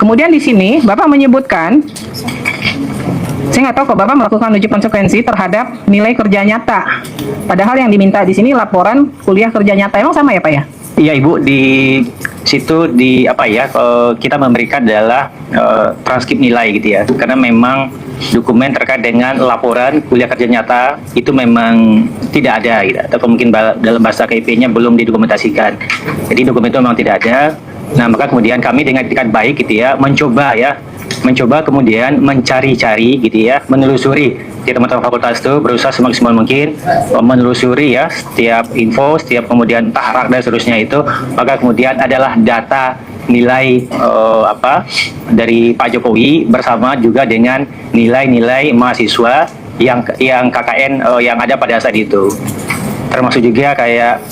Kemudian di sini Bapak menyebutkan, saya nggak tahu kok Bapak melakukan uji konsekuensi terhadap nilai kerja nyata. Padahal yang diminta di sini laporan kuliah kerja nyata. Emang sama ya Pak ya? Iya Ibu, di situ kita memberikan adalah transkrip nilai gitu ya. Karena memang dokumen terkait dengan laporan kuliah kerja nyata itu memang tidak ada gitu. Atau mungkin dalam bahasa KIP-nya belum didokumentasikan. Jadi dokumen itu memang tidak ada. Nah, maka kemudian kami dengan etikat baik gitu ya, mencoba kemudian mencari-cari gitu ya, menelusuri di teman-teman fakultas itu berusaha semaksimal mungkin menelusuri ya setiap info, setiap kemudian tahrak dan seterusnya itu, maka kemudian adalah data nilai dari Pak Jokowi bersama juga dengan nilai-nilai mahasiswa yang KKN yang ada pada saat itu. Termasuk juga kayak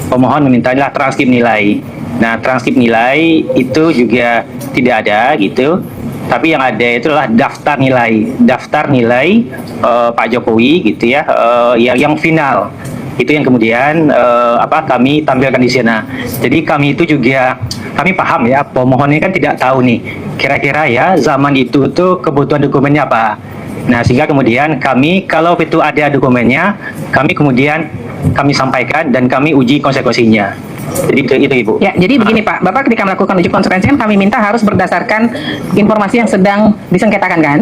pemohon memintalah transkrip nilai. Nah, transkrip nilai itu juga tidak ada gitu. Tapi yang ada itu adalah daftar nilai Pak Jokowi gitu ya, yang final itu yang kemudian kami tampilkan di sana. Jadi kami itu juga kami paham ya, pemohon ini kan tidak tahu nih kira-kira ya zaman itu tuh kebutuhan dokumennya apa. Nah, sehingga kemudian kami kalau itu ada dokumennya, kami sampaikan dan kami uji konsekuensinya. Jadi itu Ibu. Ya, jadi begini Pak, Bapak ketika melakukan uji konsekuensi kan kami minta harus berdasarkan informasi yang sedang disengketakan kan.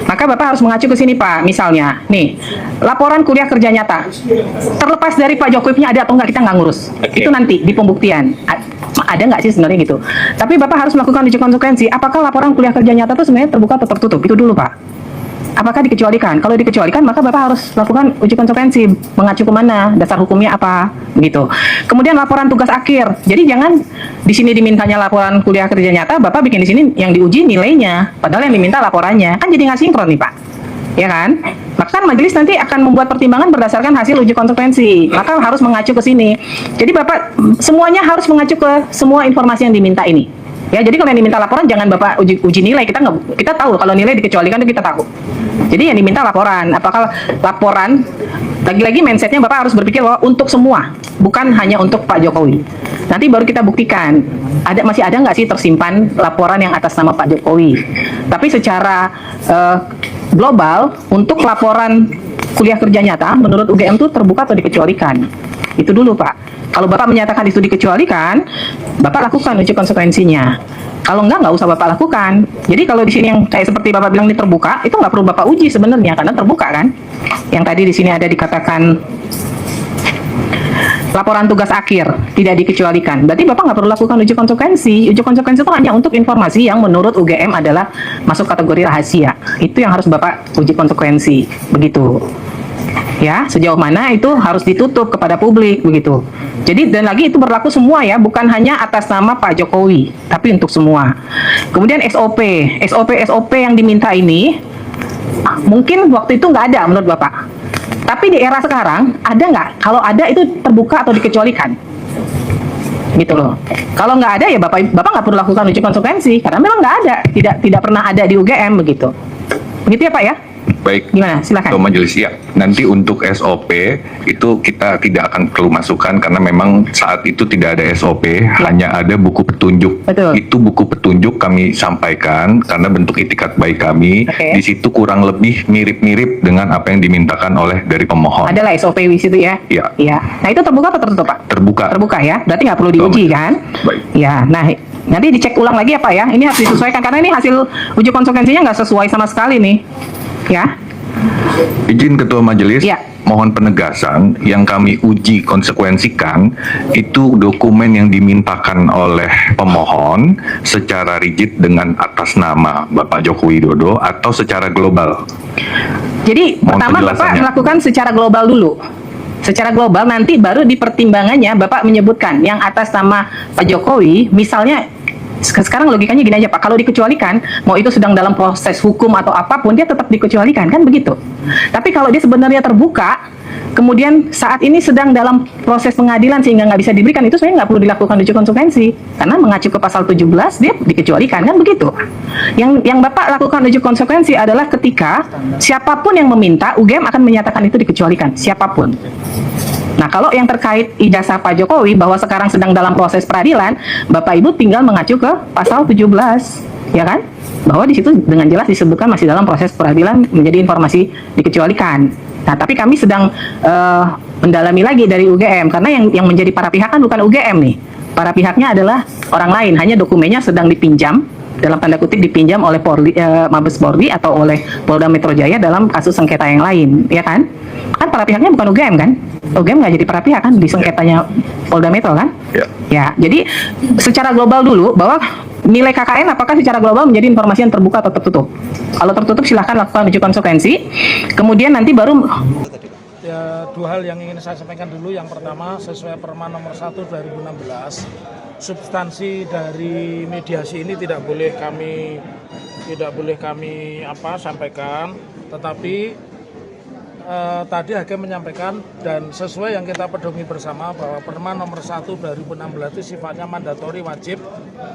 Maka Bapak harus mengacu ke sini Pak. Misalnya, nih, laporan kuliah kerja nyata. Terlepas dari Pak Jokowi-nya ada atau enggak kita nggak ngurus. Okay. Itu nanti di pembuktian. Ada nggak sih sebenarnya gitu. Tapi Bapak harus melakukan uji konsekuensi. Apakah laporan kuliah kerja nyata itu sebenarnya terbuka atau tertutup? Itu dulu Pak. Apakah dikecualikan? Kalau dikecualikan, maka Bapak harus lakukan uji konsekuensi. Mengacu ke mana? Dasar hukumnya apa? Begitu. Kemudian laporan tugas akhir. Jadi jangan di sini dimintanya laporan kuliah kerja nyata, Bapak bikin di sini yang diuji nilainya. Padahal yang diminta laporannya. Kan jadi nggak sinkron nih Pak. Ya kan? Maka kan majelis nanti akan membuat pertimbangan berdasarkan hasil uji konsekuensi. Maka harus mengacu ke sini. Jadi Bapak semuanya harus mengacu ke semua informasi yang diminta ini. Ya, jadi kalau yang diminta laporan jangan Bapak uji nilai, kita tahu kalau nilai dikecualikan itu kita tahu. Jadi yang diminta laporan, apakah laporan lagi-lagi mindsetnya Bapak harus berpikir bahwa untuk semua, bukan hanya untuk Pak Jokowi. Nanti baru kita buktikan masih ada nggak sih tersimpan laporan yang atas nama Pak Jokowi. Tapi secara global untuk laporan kuliah kerja nyata menurut UGM itu terbuka atau dikecualikan. Itu dulu Pak. Kalau Bapak menyatakan itu dikecualikan, Bapak lakukan uji konsekuensinya. Kalau nggak usah Bapak lakukan. Jadi kalau di sini yang kayak seperti Bapak bilang ini terbuka, itu nggak perlu Bapak uji sebenarnya karena terbuka kan. Yang tadi di sini ada dikatakan laporan tugas akhir tidak dikecualikan. Berarti Bapak nggak perlu lakukan uji konsekuensi. Uji konsekuensi itu hanya untuk informasi yang menurut UGM adalah masuk kategori rahasia. Itu yang harus Bapak uji konsekuensi. Begitu. Ya, sejauh mana itu harus ditutup kepada publik begitu. Jadi dan lagi itu berlaku semua ya, bukan hanya atas nama Pak Jokowi, tapi untuk semua. Kemudian SOP yang diminta ini mungkin waktu itu nggak ada menurut Bapak. Tapi di era sekarang ada nggak? Kalau ada itu terbuka atau dikecualikan? Gitu loh. Kalau nggak ada ya Bapak nggak perlu lakukan uji konsekuensi karena memang nggak ada, tidak pernah ada di UGM begitu. Begitu ya Pak ya? Baik, gimana? Silakan. Ketua Majelis ya. Nanti untuk SOP itu kita tidak akan perlu masukkan karena memang saat itu tidak ada SOP, hanya ada buku petunjuk. Betul. Itu buku petunjuk kami sampaikan karena bentuk itikat baik kami. Di situ kurang lebih mirip-mirip dengan apa yang dimintakan oleh dari pemohon. Adalah SOP di situ ya? Iya. Iya. Nah itu terbuka atau tertutup Pak? Terbuka. Terbuka ya. Berarti nggak perlu diuji kan? Baik. Ya. Nah nanti dicek ulang lagi ya Pak ya. Ini harus disesuaikan karena ini hasil uji konsekuensinya nggak sesuai sama sekali nih. Ya. Izin Ketua Majelis, ya. Mohon penegasan yang kami uji konsekuensikan itu dokumen yang dimintakan oleh pemohon secara rigid dengan atas nama Bapak Joko Widodo atau secara global. Jadi pertama Bapak melakukan secara global dulu. Secara global nanti baru di pertimbangannya Bapak menyebutkan yang atas nama Pak Jokowi, misalnya sekarang logikanya gini aja Pak, kalau dikecualikan mau itu sedang dalam proses hukum atau apapun dia tetap dikecualikan kan begitu. Tapi kalau dia sebenarnya terbuka kemudian saat ini sedang dalam proses pengadilan sehingga nggak bisa diberikan, itu sebenarnya nggak perlu dilakukan uji konsekuensi karena mengacu ke pasal 17 dia dikecualikan kan begitu. Yang Bapak lakukan uji konsekuensi adalah ketika siapapun yang meminta UGM akan menyatakan itu dikecualikan, siapapun. Nah, kalau yang terkait ijazah Pak Jokowi bahwa sekarang sedang dalam proses peradilan, Bapak Ibu tinggal mengacu ke pasal 17. ya kan? Bahwa di situ dengan jelas disebutkan masih dalam proses peradilan menjadi informasi dikecualikan. Nah, tapi kami sedang mendalami lagi dari UGM karena yang menjadi para pihak kan bukan UGM nih. Para pihaknya adalah orang lain, hanya dokumennya sedang dipinjam, dalam tanda kutip dipinjam oleh Mabes Polri atau oleh Polda Metro Jaya dalam kasus sengketa yang lain, ya kan? Kan para pihaknya bukan UGM kan? UGM nggak jadi para pihak kan di sengketanya Polda Metro kan? Ya. Ya, jadi secara global dulu bahwa nilai KKN apakah secara global menjadi informasi yang terbuka atau tertutup? Kalau tertutup silahkan lakukan uji konsekuensi, kemudian nanti baru Ya, dua hal yang ingin saya sampaikan dulu. Yang pertama, sesuai Perma nomor 1 2016, substansi dari mediasi ini tidak boleh kami sampaikan, tetapi tadi hakim menyampaikan dan sesuai yang kita pedomi bersama bahwa Perma nomor 1 2016 itu sifatnya mandatori, wajib.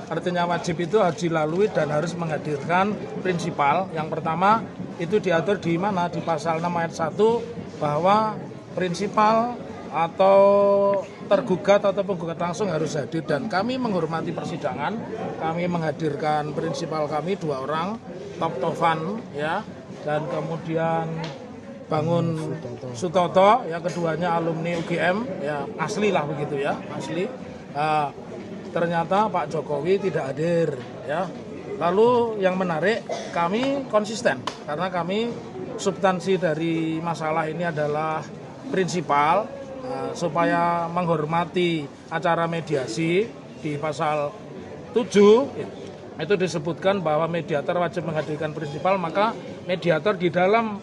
Artinya wajib itu harus dilalui dan harus menghadirkan prinsipal. Yang pertama itu diatur di mana? Di pasal 6 ayat 1 bahwa prinsipal atau tergugat atau penggugat langsung harus hadir, dan kami menghormati persidangan. Kami menghadirkan prinsipal kami 2 orang, Tovan ya, dan kemudian Bangun Sutoto, ya, keduanya alumni UGM, ya, asli lah begitu ya, asli. Ternyata Pak Jokowi tidak hadir, ya. Lalu yang menarik, kami konsisten karena kami substansi dari masalah ini adalah prinsipal, supaya menghormati acara mediasi di pasal 7 itu disebutkan bahwa mediator wajib menghadirkan prinsipal, maka mediator di dalam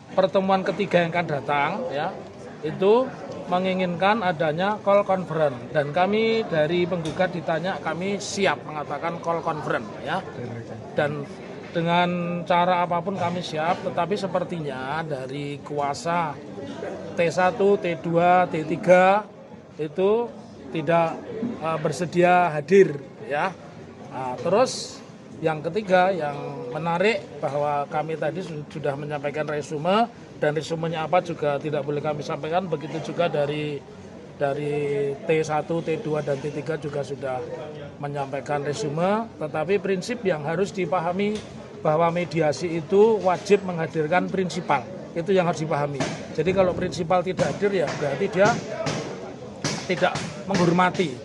pertemuan ketiga yang akan datang ya itu menginginkan adanya call conference, dan kami dari penggugat ditanya, kami siap mengatakan call conference ya, dan dengan cara apapun kami siap. Tetapi sepertinya dari kuasa T1, T2, T3 itu tidak bersedia hadir ya. Terus yang ketiga yang menarik bahwa kami tadi sudah menyampaikan resume, dan resumenya apa juga tidak boleh kami sampaikan. Begitu juga dari T1, T2 dan T3 juga sudah menyampaikan resume. Tetapi prinsip yang harus dipahami bahwa mediasi itu wajib menghadirkan prinsipal. Itu yang harus dipahami. Jadi kalau prinsipal tidak hadir ya berarti dia tidak menghormati.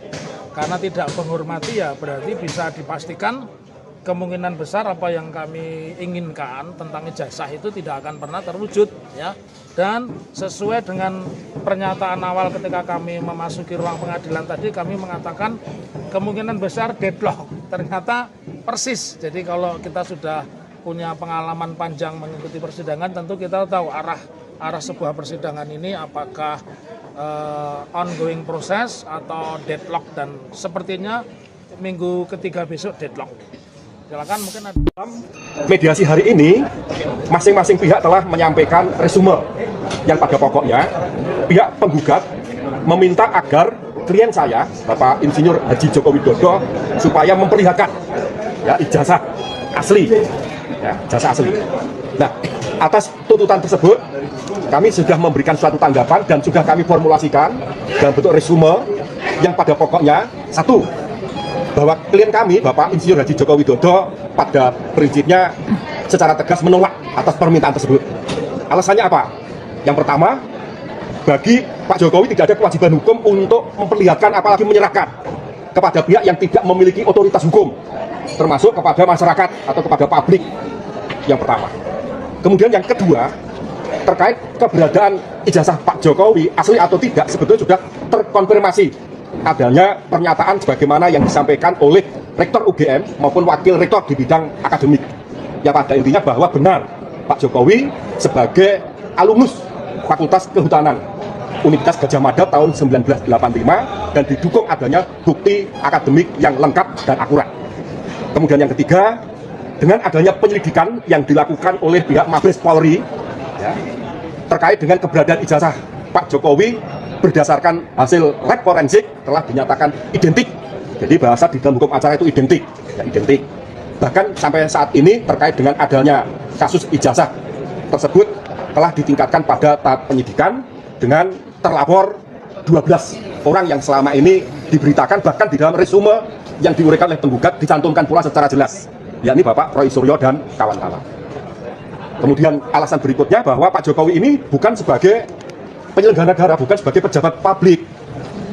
Karena tidak menghormati ya berarti bisa dipastikan kemungkinan besar apa yang kami inginkan tentang ijazah itu tidak akan pernah terwujud ya. Dan sesuai dengan pernyataan awal ketika kami memasuki ruang pengadilan tadi, kami mengatakan kemungkinan besar deadlock. Ternyata persis. Jadi kalau kita sudah punya pengalaman panjang mengikuti persidangan, tentu kita tahu arah sebuah persidangan ini apakah ongoing proses atau deadlock, dan sepertinya minggu ketiga besok deadlock. Silakan, mungkin ada. Dalam mediasi hari ini, masing-masing pihak telah menyampaikan resume yang pada pokoknya pihak penggugat meminta agar klien saya, Bapak Insinyur Haji Joko Widodo, supaya memperlihatkan ya ijazah asli, ya, ijazah asli. Nah, atas tuntutan tersebut, kami sudah memberikan suatu tanggapan dan sudah kami formulasikan dalam bentuk resume yang pada pokoknya satu, bahwa klien kami, Bapak Insinyur Haji Joko Widodo, pada prinsipnya secara tegas menolak atas permintaan tersebut. Alasannya apa? Yang pertama, bagi Pak Jokowi tidak ada kewajiban hukum untuk memperlihatkan apalagi menyerahkan kepada pihak yang tidak memiliki otoritas hukum, termasuk kepada masyarakat atau kepada publik. Yang pertama. Kemudian yang kedua, terkait keberadaan ijazah Pak Jokowi asli atau tidak, sebetulnya sudah terkonfirmasi adanya pernyataan sebagaimana yang disampaikan oleh Rektor UGM maupun Wakil Rektor di bidang akademik, yang pada intinya bahwa benar Pak Jokowi sebagai alumnus Fakultas Kehutanan Universitas Gadjah Mada tahun 1985 dan didukung adanya bukti akademik yang lengkap dan akurat. Kemudian yang ketiga, dengan adanya penyelidikan yang dilakukan oleh pihak Mabes Polri ya, terkait dengan keberadaan ijazah Pak Jokowi berdasarkan hasil lab forensik telah dinyatakan identik. Jadi bahasa di dalam hukum acara itu identik, ya, identik. Bahkan sampai saat ini terkait dengan adanya kasus ijazah tersebut telah ditingkatkan pada tahap penyidikan dengan terlapor 12 orang yang selama ini diberitakan, bahkan di dalam resume yang diuraikan oleh penggugat dicantumkan pula secara jelas, yakni Bapak Roy Suryo dan kawan-kawan. Kemudian alasan berikutnya bahwa Pak Jokowi ini bukan sebagai penyelenggara negara, bukan sebagai pejabat publik.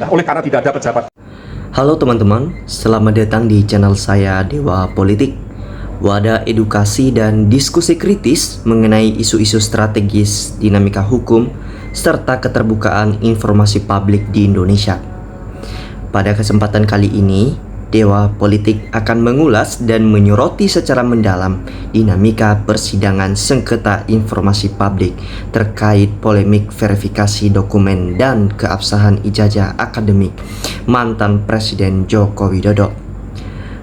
Nah, oleh karena tidak ada pejabat. Halo teman-teman, selamat datang di channel saya Dewa Politik. Wadah edukasi dan diskusi kritis mengenai isu-isu strategis, dinamika hukum, serta keterbukaan informasi publik di Indonesia. Pada kesempatan kali ini, Dewa Politik akan mengulas dan menyoroti secara mendalam dinamika persidangan sengketa informasi publik terkait polemik verifikasi dokumen dan keabsahan ijazah akademik mantan Presiden Joko Widodo.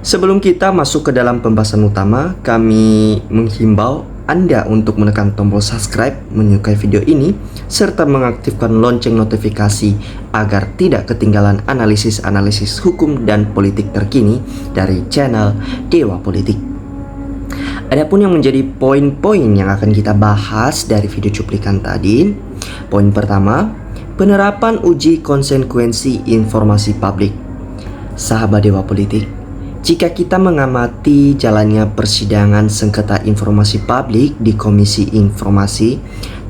Sebelum kita masuk ke dalam pembahasan utama, kami menghimbau Anda untuk menekan tombol subscribe, menyukai video ini, serta mengaktifkan lonceng notifikasi agar tidak ketinggalan analisis-analisis hukum dan politik terkini dari channel Dewa Politik. Adapun yang menjadi poin-poin yang akan kita bahas dari video cuplikan tadi, poin pertama, penerapan uji konsekuensi informasi publik. Sahabat Dewa Politik, jika kita mengamati jalannya persidangan sengketa informasi publik di Komisi Informasi,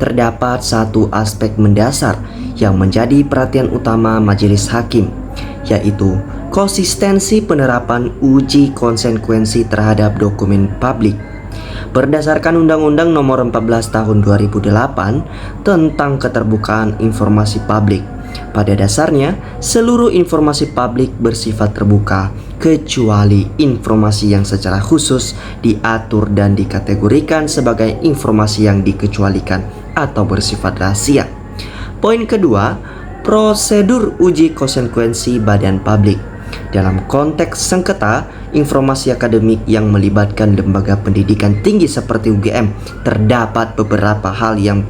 terdapat satu aspek mendasar yang menjadi perhatian utama majelis hakim, yaitu konsistensi penerapan uji konsekuensi terhadap dokumen publik. Berdasarkan Undang-Undang Nomor 14 Tahun 2008 tentang Keterbukaan Informasi Publik, pada dasarnya seluruh informasi publik bersifat terbuka kecuali informasi yang secara khusus diatur dan dikategorikan sebagai informasi yang dikecualikan atau bersifat rahasia. Poin kedua, prosedur uji konsekuensi badan publik. Dalam konteks sengketa informasi akademik yang melibatkan lembaga pendidikan tinggi seperti UGM, terdapat beberapa hal yang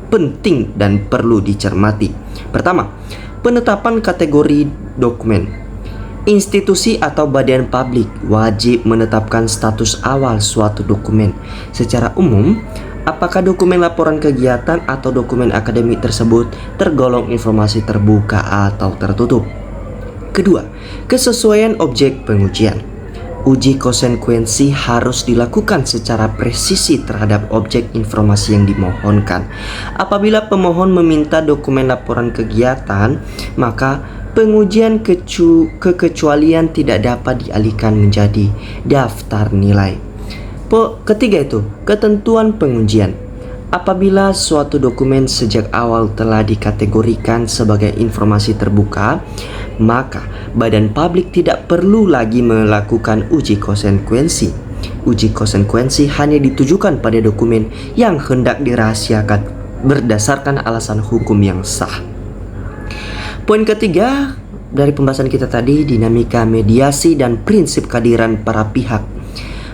penting dan perlu dicermati. Pertama, penetapan kategori dokumen. Institusi atau badan publik wajib menetapkan status awal suatu dokumen. Secara umum, apakah dokumen laporan kegiatan atau dokumen akademik tersebut tergolong informasi terbuka atau tertutup. Kedua, kesesuaian objek pengujian. Uji konsekuensi harus dilakukan secara presisi terhadap objek informasi yang dimohonkan. Apabila pemohon meminta dokumen laporan kegiatan, maka pengujian kekecualian tidak dapat dialihkan menjadi daftar nilai. Ketiga itu, ketentuan pengujian. Apabila suatu dokumen sejak awal telah dikategorikan sebagai informasi terbuka, maka badan publik tidak perlu lagi melakukan uji konsekuensi. Uji konsekuensi hanya ditujukan pada dokumen yang hendak dirahasiakan berdasarkan alasan hukum yang sah. Poin ketiga dari pembahasan kita tadi, dinamika mediasi dan prinsip kehadiran para pihak.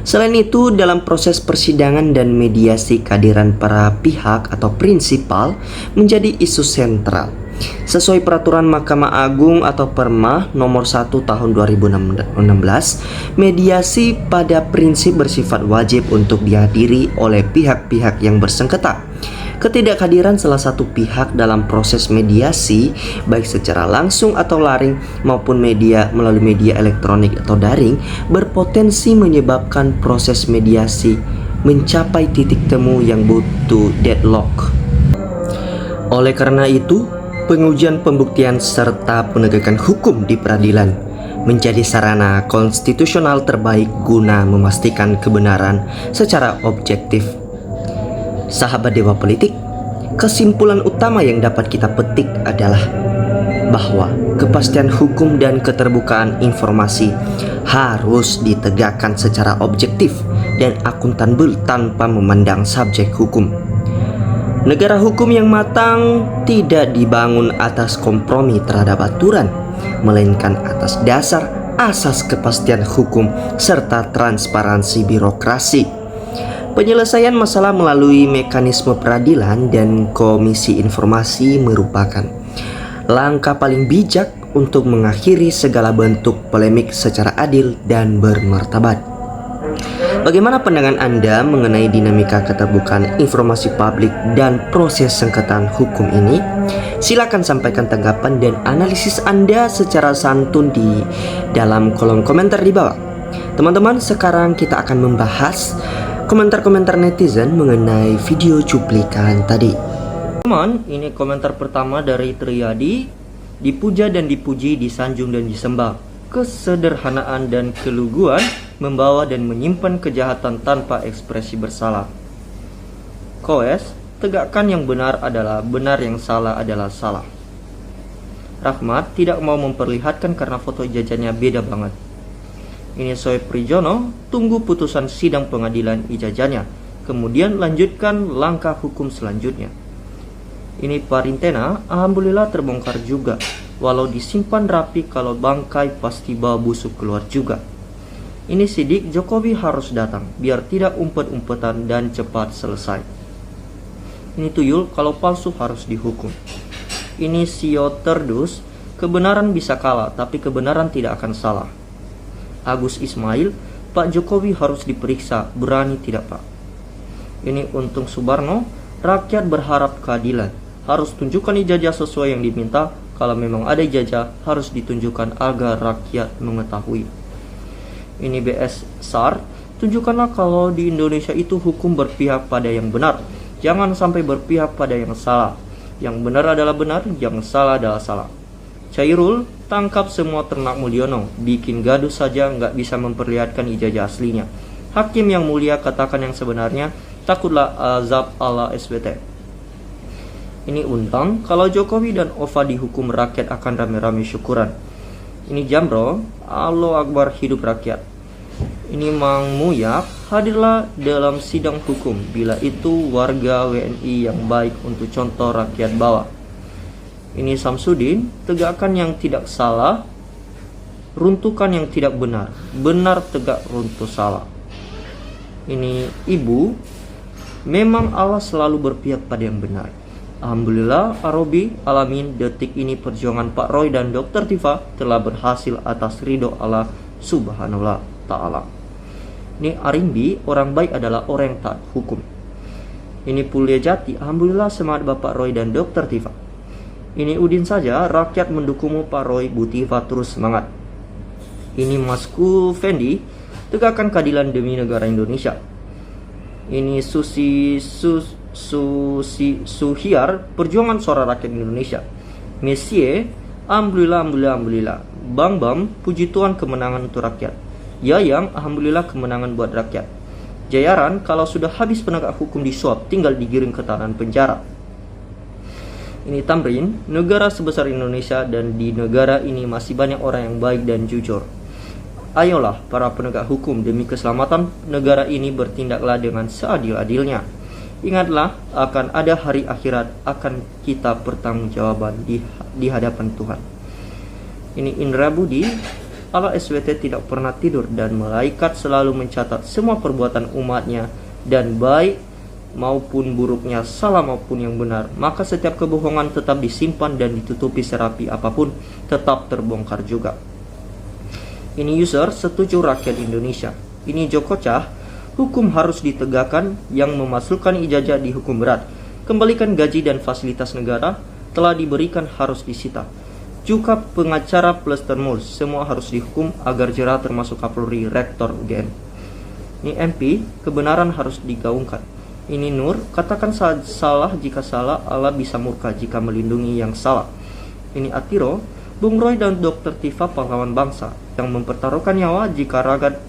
Selain itu, dalam proses persidangan dan mediasi, kehadiran para pihak atau prinsipal menjadi isu sentral. Sesuai peraturan Mahkamah Agung atau Perma nomor 1 tahun 2016, mediasi pada prinsip bersifat wajib untuk dihadiri oleh pihak-pihak yang bersengketa. Ketidakhadiran salah satu pihak dalam proses mediasi, baik secara langsung atau daring maupun melalui media elektronik atau daring, berpotensi menyebabkan proses mediasi mencapai titik temu yang butuh deadlock. Oleh karena itu, pengujian pembuktian serta penegakan hukum di peradilan menjadi sarana konstitusional terbaik guna memastikan kebenaran secara objektif. Sahabat Dewa Politik, kesimpulan utama yang dapat kita petik adalah bahwa kepastian hukum dan keterbukaan informasi harus ditegakkan secara objektif dan akuntabel tanpa memandang subjek hukum. Negara hukum yang matang tidak dibangun atas kompromi terhadap aturan, melainkan atas dasar asas kepastian hukum serta transparansi birokrasi. Penyelesaian masalah melalui mekanisme peradilan dan komisi informasi merupakan langkah paling bijak untuk mengakhiri segala bentuk polemik secara adil dan bermartabat. Bagaimana pandangan Anda mengenai dinamika keterbukaan informasi publik dan proses sengketa hukum ini? Silakan sampaikan tanggapan dan analisis Anda secara santun di dalam kolom komentar di bawah. Teman-teman, sekarang kita akan membahas komentar-komentar netizen mengenai video cuplikan tadi. Teman, ini komentar pertama dari Triyadi. Dipuja dan dipuji, disanjung dan disembah. Kesederhanaan dan keluguan membawa dan menyimpan kejahatan tanpa ekspresi bersalah. Koes, tegakkan yang benar adalah benar, yang salah adalah salah. Rahmat tidak mau memperlihatkan karena foto ijazahnya beda banget. Ini Soeb Prijono, tunggu putusan sidang pengadilan ijazahnya, kemudian lanjutkan langkah hukum selanjutnya. Ini Parintena, alhamdulillah terbongkar juga. Walau disimpan rapi, kalau bangkai pasti bawa busuk keluar juga. Ini Sidik, Jokowi harus datang biar tidak umpet-umpetan dan cepat selesai. Ini Tuyul, kalau palsu harus dihukum. Ini Sio Terdus, kebenaran bisa kalah tapi kebenaran tidak akan salah. Agus Ismail, Pak Jokowi harus diperiksa, berani tidak Pak? Ini Untung Subarno, rakyat berharap keadilan, harus tunjukkan ijazah sesuai yang diminta. Kalau memang ada ijazah, harus ditunjukkan agar rakyat mengetahui. Ini BS SAR, tunjukkanlah kalau di Indonesia itu hukum berpihak pada yang benar, jangan sampai berpihak pada yang salah. Yang benar adalah benar, yang salah adalah salah. Cairul, tangkap semua ternak Mulyono, bikin gaduh saja nggak bisa memperlihatkan ijazah aslinya. Hakim yang mulia, katakan yang sebenarnya, takutlah azab ala SBT. Ini Untang, kalau Jokowi dan Ova dihukum, rakyat akan rame-rame syukuran. Ini Jamro, Allahu Akbar, hidup rakyat. Ini Mang Muyak, hadirlah dalam sidang hukum bila itu warga WNI yang baik untuk contoh rakyat bawah. Ini Samsudin, tegakkan yang tidak salah, runtuhkan yang tidak benar, benar tegak runtuh salah. Ini Ibu, memang Allah selalu berpihak pada yang benar. Alhamdulillah, Arobi, alamin, detik ini perjuangan Pak Roy dan Dr. Tifa telah berhasil atas ridho Allah Subhanahu wa Ta'ala. Ini Arimbi, orang baik adalah orang yang taat hukum. Ini Pulia Jati, alhamdulillah semangat Bapak Roy dan Dr. Tifa. Ini Udin saja, rakyat mendukungmu Pak Roy, Bu Tifa terus semangat. Ini Masku Fendi, tegakkan keadilan demi negara Indonesia. Ini Suhiar, perjuangan suara rakyat Indonesia. Messie, alhamdulillah. Bang Bam, puji Tuhan kemenangan untuk rakyat. Yayang, alhamdulillah kemenangan buat rakyat. Jayaran, kalau sudah habis penegak hukum disuap, tinggal digiring ke tahanan penjara. Ini Tamrin, negara sebesar Indonesia dan di negara ini masih banyak orang yang baik dan jujur. Ayolah para penegak hukum, demi keselamatan negara ini bertindaklah dengan seadil-adilnya. Ingatlah, akan ada hari akhirat, akan kita pertanggungjawaban di hadapan Tuhan. Ini Indra Budi, Allah SWT tidak pernah tidur dan malaikat selalu mencatat semua perbuatan umatnya, dan baik maupun buruknya, salah maupun yang benar. Maka setiap kebohongan tetap disimpan dan ditutupi serapi apapun, tetap terbongkar juga. Ini user, setuju rakyat Indonesia. Ini Joko Cah, hukum harus ditegakkan, yang memasukkan ijazah dihukum berat. Kembalikan gaji dan fasilitas negara telah diberikan harus disita. Juga pengacara plus termus, semua harus dihukum agar jera termasuk Kapolri, Rektor UGM. Ini MP, kebenaran harus digaungkan. Ini Nur, katakan salah jika salah, Allah bisa murka jika melindungi yang salah. Ini Atiro, Bung Roy dan Dr. Tifa pahlawan bangsa yang mempertaruhkan nyawa jika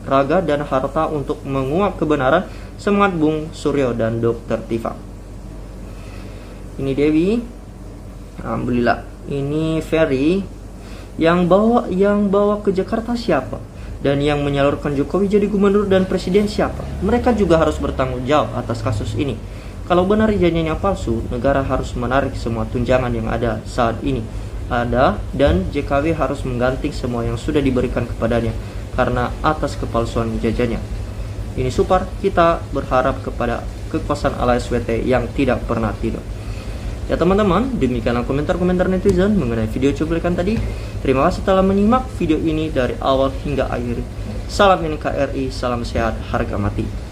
raga dan harta untuk menguak kebenaran. Semangat Bung Suryo dan Dr. Tifa. Ini Dewi, alhamdulillah. Ini Ferry, yang bawa ke Jakarta siapa? Dan yang menyalurkan Jokowi jadi gubernur dan presiden siapa? Mereka juga harus bertanggung jawab atas kasus ini. Kalau benar ijazahnya palsu, negara harus menarik semua tunjangan yang ada saat ini. Dan JKW harus mengganti semua yang sudah diberikan kepadanya karena atas kepalsuan ijazahnya. Ini Supar, kita berharap kepada kekuasaan ala SWT yang tidak pernah tidur. Ya teman-teman, demikianlah komentar-komentar netizen mengenai video cuplikan tadi. Terima kasih telah menyimak video ini dari awal hingga akhir. Salam NKRI, salam sehat, harga mati.